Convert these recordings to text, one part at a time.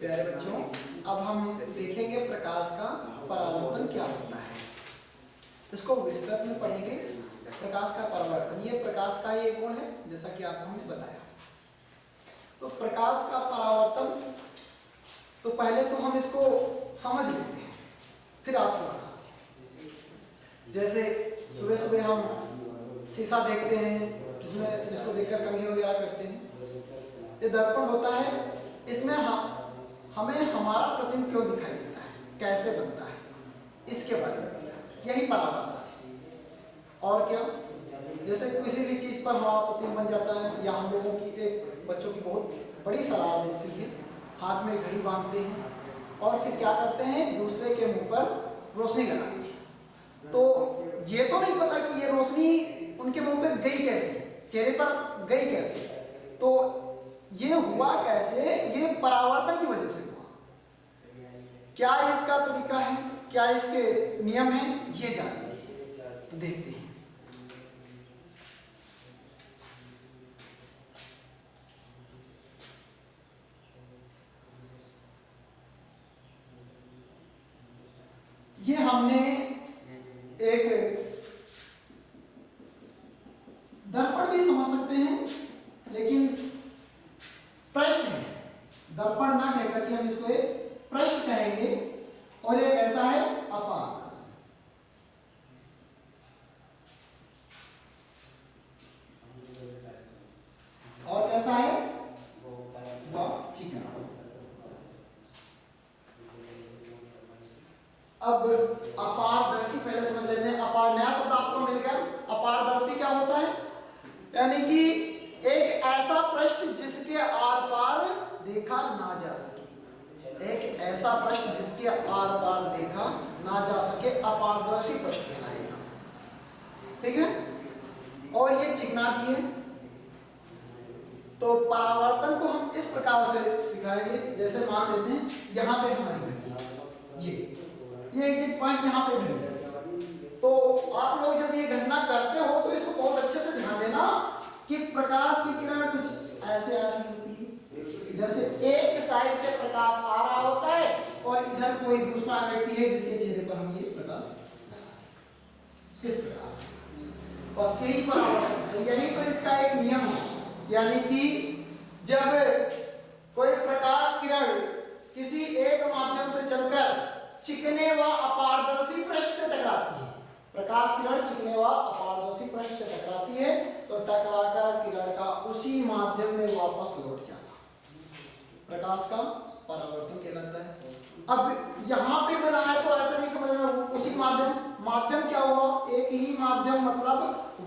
प्यारे बच्चों, अब हम देखेंगे प्रकाश का परावर्तन क्या होता है। इसको विस्तृत में पढ़ेंगे। प्रकाश का परावर्तन, ये प्रकाश का ही एक गुण है, जैसा कि आपको हमने बताया। तो प्रकाश का परावर्तन, तो पहले तो हम इसको समझ लेते हैं, फिर आपको बताते हैं। जैसे सुबह सुबह हम शीशा देखते हैं, जिसको देखकर कंघी वगैरह करते हैं। ये दर्पण होता है, इसमें हमें हमारा प्रतिबिंब क्यों दिखाई देता है, कैसे बनता है, इसके बारे में यही परावर्तन है। और क्या, जैसे किसी भी चीज पर हमारा प्रतिबिंब बन जाता है, या हम लोगों की एक बच्चों की बहुत बड़ी शरारत होती है, हाथ में घड़ी बांधते हैं और फिर क्या करते हैं, दूसरे के मुंह पर रोशनी लगाते हैं। तो ये तो नहीं पता कि ये रोशनी उनके मुंह पे गई कैसे, चेहरे पर गई कैसे, तो ये हुआ कैसे, ये परावर्तन की वजह से हुआ। क्या इसका तरीका है, क्या इसके नियम हैं, ये जानेंगे। तो देखते हैं। ये हमने एक दर्पण भी समझ सकते हैं, लेकिन पृष्ठ है, दर्पण ना कहकर के हम इसको एक पृष्ठ कहेंगे। और एक ऐसा है अपारदर्शी, और कैसा है चिकना। अब अपारदर्शी पहले समझ लेते हैं। अपार नया शब्द आपको मिल गया। अपारदर्शी क्या होता है, यानी कि एक ऐसा पृष्ठ जिसके आर पार देखा ना जा सके। एक ऐसा पृष्ठ जिसके आर पार देखा ना जा सके, अपारदर्शी पृष्ठ कहलाएगा। ठीक है, और ये चिकना भी है। तो परावर्तन को हम इस प्रकार से दिखाएंगे, जैसे मान लेते हैं यहाँ पे हमारी ये एक पॉइंट यहाँ पे घड़ी है। तो आप लोग जब ये घटना करते हो तो इसको बहुत अच्छे से ध्यान देना कि प्रकाश की किरण कुछ ऐसे आ रही होती है, इधर से एक साइड से प्रकाश आ रहा होता है, और इधर कोई दूसरा व्यक्ति है जिसके चेहरे पर हम ये प्रकाश इस प्रकार से, बस यही परावर्तन है। यही तो इसका एक नियम है, यानी कि जब कोई प्रकाश किरण किसी एक माध्यम से चलकर चिकने व अपारदर्शी पृष्ठ से टकराती है, प्रकाश किरण चिकने व अपारदर्शी पृष्ठ से टकराती है, तो टकराकर किरण का उसी माध्यम में वापस लौट जाना प्रकाश का परावर्तन कहलाता है। अब यहाँ पे बना है तो ऐसा नहीं समझना उसी माध्यम क्या हुआ, एक ही माध्यम, मतलब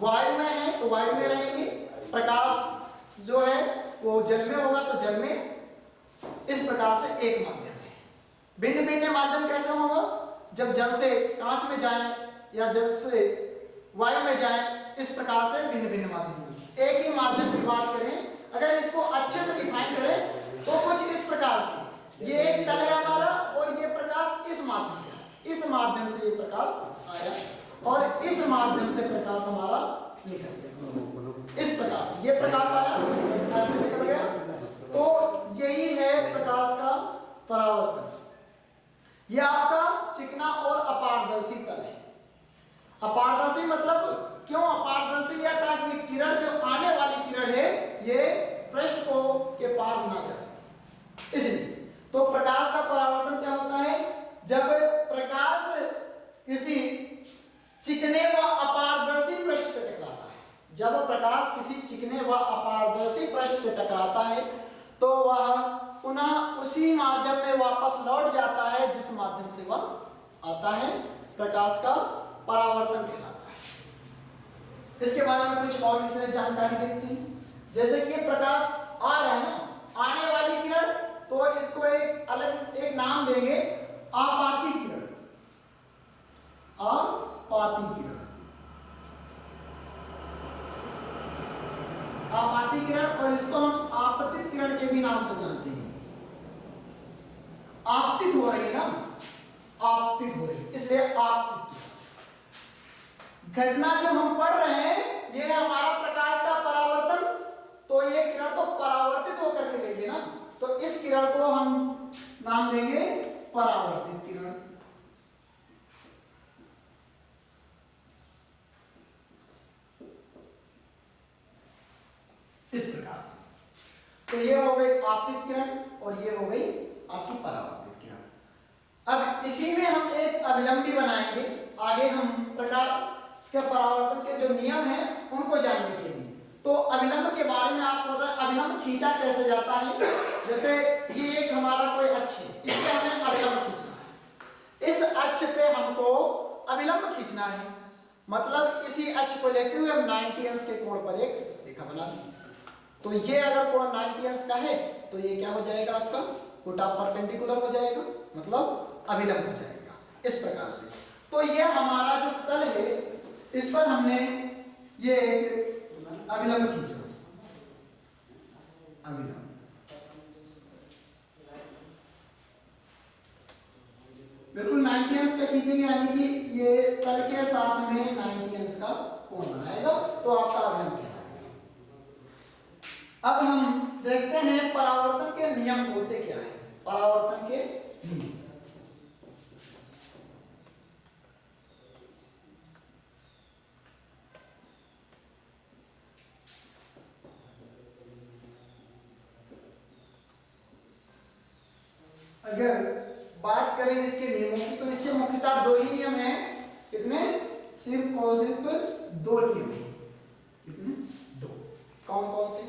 वायु में है तो वायु में रहेंगे। प्रकाश जो है वो जल में होगा तो जल में, इस प्रकार से एक माध्यम है। भिन्न भिन्न माध्यम कैसे होगा, जब जल से कांच में जाए या जल से वायु में जाए, इस प्रकार से भिन्न भिन्न माध्यम। एक ही माध्यम की बात करें, अगर इसको अच्छे से डिफाइन करें तो कुछ इस प्रकार से, ये एक तल है हमारा और ये प्रकाश इस माध्यम से, इस माध्यम से ये प्रकाश आया और इस माध्यम से प्रकाश हमारा निकल गया। इस प्रकार से ये प्रकाश आया, ऐसे निकल गया। तो यही है प्रकाश का परावर्तन। यह आपका चिकना और अपारदर्शी तल है। अपारदर्शी मतलब क्यों अपारदर्शी लिया, ताकि किरण जो आने वाली किरण है ये पृष्ठ को के पार ना जा सके, इसलिए। तो प्रकाश का परावर्तन क्या होता है, जब प्रकाश किसी चिकने व अपारदर्शी पृष्ठ से टकराता है। जब प्रकाश किसी चिकने व अपारदर्शी पृष्ठ से टकराता है तो वह पुनः उसी माध्यम में वापस लौट जाता है जिस माध्यम से वह आता है, प्रकाश का परावर्तन कहलाता है। इसके बारे में कुछ और विशेष जानकारी देखते हैं। जैसे कि प्रकाश आ रहा है ना, आने वाली किरण, तो इसको एक अलग एक नाम देंगे, आपाती किरण। आपाती किरण, आपाती किरण, और इसको हम आपतित किरण के भी नाम से जानते हैं। आपतित हो रही है ना, आपतित हो रही, इसलिए आपतित घटना जो हम पढ़ रहे हैं ये है हमारा प्रकाश का परावर्तन। तो ये किरण तो परावर्तित होकर के गई है ना, तो इस किरण को हम नाम देंगे परावर्तित किरण। इस प्रकार से तो ये हो गई आपतित किरण और ये हो गई आपकी परावर्तित किरण। अब इसी में हम एक अभिलंब भी बनाएंगे आगे हम प्रकार इसके परावर्तन के जो नियम हैं उनको जानने के लिए। तो अभिलंब के बारे में आपको पता है अभिलंब खींचा कैसे जाता है। जैसे ये एक हमारा कोई अक्ष है, इस पे हमें अभिलंब खींचना है। इस अक्ष पे हमको अभिलंब खींचना है, मतलब इसी अक्ष को लेते हुए हम 90 अंश के कोण पर एक रेखा बना दें। तो ये अगर कोण 90 अंश का है तो ये क्या हो जाएगा आपका कोटा परपेंडिकुलर हो जाएगा, मतलब अभिलंब हो जाएगा इस प्रकार से। तो ये हमारा जो तल है इस पर हमने ये एक अभिलंब खींचा, अभिलंब बिल्कुल 90 अंश पे खींचेंगे, यानी कि ये तल के साथ में 90 अंश का कोण बनाएगा तो आपका अभिलंब कहलाएगा। अब हम देखते हैं परावर्तन के नियम होते क्या है। परावर्तन के नियम अगर बात करें इसके नियमों की तो इसके मुख्यतः दो ही नियम हैं। कितने? सिर्फ और सिर्फ दो नियम हैं। कितने? दो। कौन कौन से?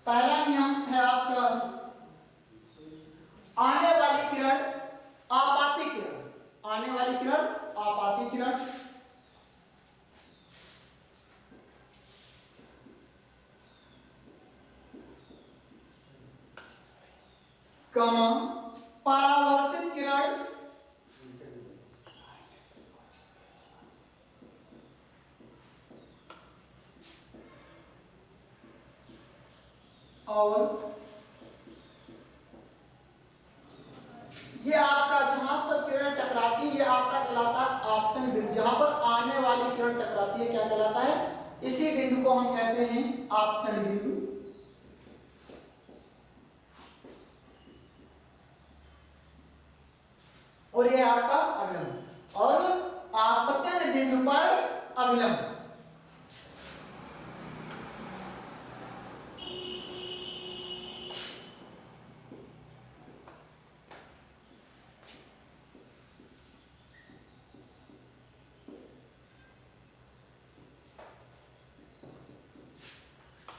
पहला नियम है आपका आने वाली किरण आपाती किरण। आने वाली किरण आपाती किरण, परावर्तित किरण और ये आपका जहां पर किरण टकराती है ये आपका कहलाता है आपतन बिंदु। जहां पर आने वाली किरण टकराती है क्या कहलाता है? इसी बिंदु को हम कहते हैं आपतन बिंदु। और ये आपका अभिलंब और आपतन बिंदु पर अभिलंब।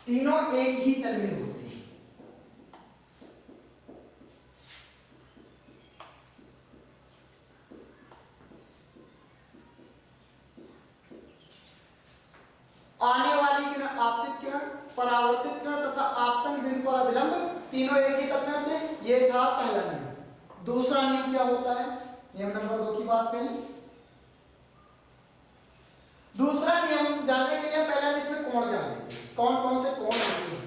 तीनों एक ही तल में होते हैं। आने वाली किरण आपतित किरण, परावर्तित किरण तथा आपतन बिंदु पर अभिलंब तीनों एक ही तल में होते हैं। ये था पहला नियम। दूसरा नियम क्या होता है? नियम नंबर 2 की बात करें। दूसरा नियम जानने के लिए पहले हम इसमें कोण जान लेते हैं। कौन कौन से कोण होते हैं?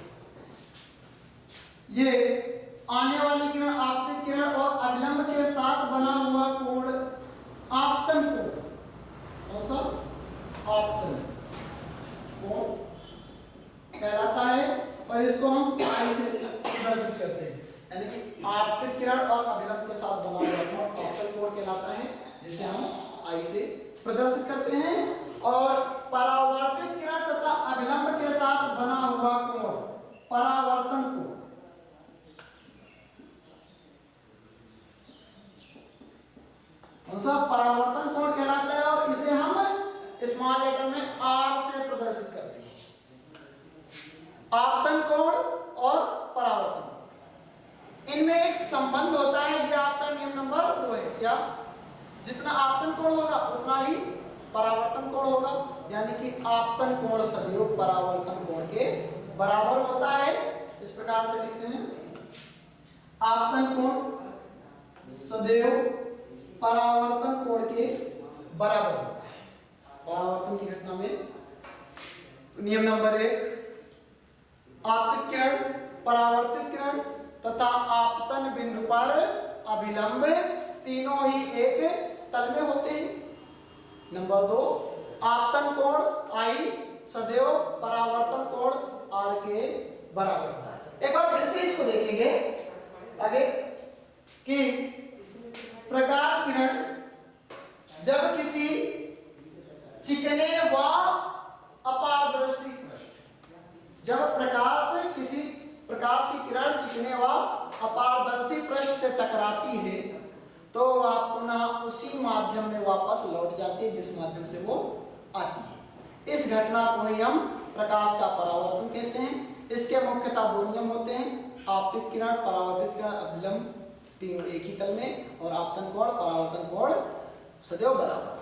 ये आने वाली किरण आपतित किरण और अभिलंब के साथ बना हुआ कोण आपतन कोण। कौन सा? आपतन कोण कहलाता है और इसको हम आई से प्रदर्शित करते हैं। यानी कि आपतित किरण और अभिलंब के साथ बना हुआ कोण आपतन कोण कहलाता है, जिसे हम आई से प्रदर्शित करते हैं। और परावर्तित किरण तथा अभिलंब के साथ बना हुआ कोण परावर्तन कोण परावर्तन कोण कहलाता है और इसे हम स्मॉल लेटर में आर से प्रदर्शित करते हैं। आपतन कोण और परावर्तन कोण, इनमें एक संबंध होता है। ये आपका नियम नंबर 2 है। क्या? जितना आपतन कोण होगा उतना ही परावर्तन कोण होगा, यानी कि आपतन कोण सदैव परावर्तन कोण के बराबर होता है। इस प्रकार से लिखते हैं, आपतन कोण सदैव परावर्तन कोण के बराबर होता है। परावर्तन की घटना में नियम नंबर 1 आपतित किरण, परावर्तित किरण तथा आपतन बिंदु पर अभिलंब तीनों ही एक तल में होते हैं। नंबर 2 आपतन कोण आई सदैव परावर्तन कोण आर के बराबर होता है। एक बार फिर से इसको देखेंगे आगे। कि प्रकाश किरण जब किसी चिकने व अपारदर्शी पृष्ठ, जब किसी प्रकाश की किरण चिकने व अपारदर्शी पृष्ठ से टकराती है तो वह पुनः उसी माध्यम में वापस लौट जाती है जिस माध्यम से वो आती है। इस घटना को ही हम प्रकाश का परावर्तन कहते हैं। इसके मुख्यतः दो नियम होते हैं, आपतित किरण, परावर्तित किरण, अभिलंब, तीनों एक ही तल में, और आपतन कोण, परावर्तन कोण सदैव बराबर।